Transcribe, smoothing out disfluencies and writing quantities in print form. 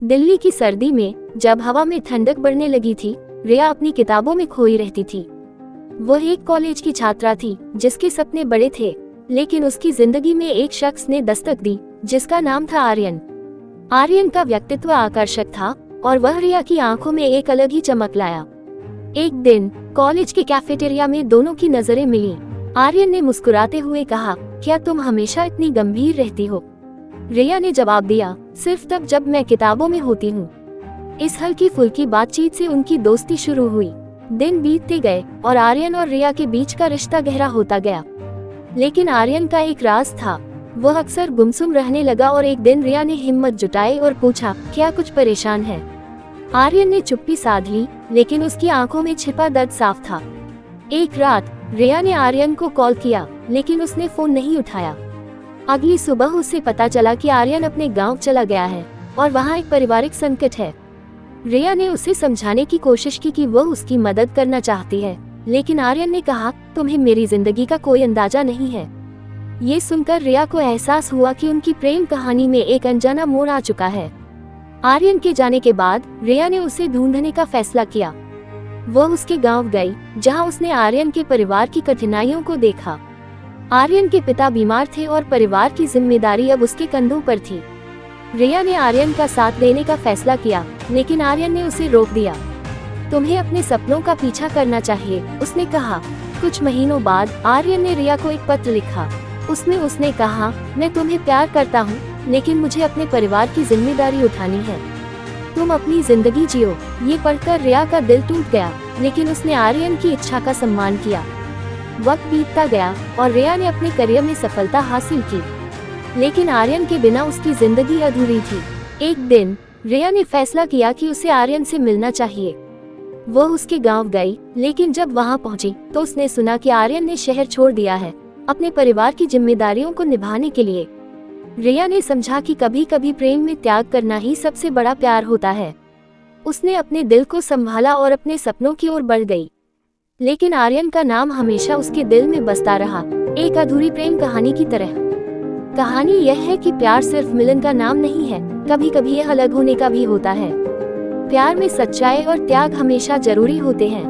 दिल्ली की सर्दी में जब हवा में ठंडक बढ़ने लगी थी, रिया अपनी किताबों में खोई रहती थी। वह एक कॉलेज की छात्रा थी जिसके सपने बड़े थे, लेकिन उसकी जिंदगी में एक शख्स ने दस्तक दी जिसका नाम था आर्यन। आर्यन का व्यक्तित्व आकर्षक था और वह रिया की आंखों में एक अलग ही चमक लाया। एक दिन कॉलेज के कैफेटेरिया में दोनों की नजरें मिली। आर्यन ने मुस्कुराते हुए कहा, क्या तुम हमेशा इतनी गंभीर रहती हो? रिया ने जवाब दिया, सिर्फ तब जब मैं किताबों में होती हूँ। इस हल्की फुल्की बातचीत से उनकी दोस्ती शुरू हुई। दिन बीतते गए और आर्यन और रिया के बीच का रिश्ता गहरा होता गया। लेकिन आर्यन का एक राज था, वह अक्सर गुमसुम रहने लगा और एक दिन रिया ने हिम्मत जुटाई और पूछा, क्या कुछ परेशान है? आर्यन ने चुप्पी साध ली, लेकिन उसकी आंखों में छिपा दर्द साफ था। एक रात रिया ने आर्यन को कॉल किया, लेकिन उसने फोन नहीं उठाया। अगली सुबह उसे पता चला कि आर्यन अपने गांव चला गया है और वहां एक पारिवारिक संकट है। रिया ने उसे समझाने की कोशिश की कि वह उसकी मदद करना चाहती है, लेकिन आर्यन ने कहा, तुम्हें मेरी जिंदगी का कोई अंदाजा नहीं है। ये सुनकर रिया को एहसास हुआ कि उनकी प्रेम कहानी में एक अनजाना मोड़ आ चुका है। आर्यन के जाने के बाद रिया ने उसे ढूंढने का फैसला किया। वह उसके गांव गई, जहां उसने आर्यन के परिवार की कठिनाइयों को देखा। आर्यन के पिता बीमार थे और परिवार की जिम्मेदारी अब उसके कंधों पर थी। रिया ने आर्यन का साथ देने का फैसला किया, लेकिन आर्यन ने उसे रोक दिया। तुम्हें अपने सपनों का पीछा करना चाहिए, उसने कहा। कुछ महीनों बाद आर्यन ने रिया को एक पत्र लिखा। उसने कहा, मैं तुम्हें प्यार करता हूँ, लेकिन मुझे अपने परिवार की जिम्मेदारी उठानी है। तुम अपनी जिंदगी जियो। ये पढ़कर रिया का दिल टूट गया, लेकिन उसने आर्यन की इच्छा का सम्मान किया। वक्त बीतता गया और रिया ने अपने करियर में सफलता हासिल की, लेकिन आर्यन के बिना उसकी जिंदगी अधूरी थी। एक दिन रिया ने फैसला किया कि उसे आर्यन से मिलना चाहिए। वह उसके गांव गई, लेकिन जब वहां पहुंची तो उसने सुना कि आर्यन ने शहर छोड़ दिया है अपने परिवार की जिम्मेदारियों को निभाने के लिए। रिया ने समझा कि कभी कभी प्रेम में त्याग करना ही सबसे बड़ा प्यार होता है। उसने अपने दिल को संभाला और अपने सपनों की ओर बढ़ गई, लेकिन आर्यन का नाम हमेशा उसके दिल में बसता रहा, एक अधूरी प्रेम कहानी की तरह। कहानी यह है कि प्यार सिर्फ मिलन का नाम नहीं है, कभी कभी यह अलग होने का भी होता है। प्यार में सच्चाई और त्याग हमेशा जरूरी होते हैं।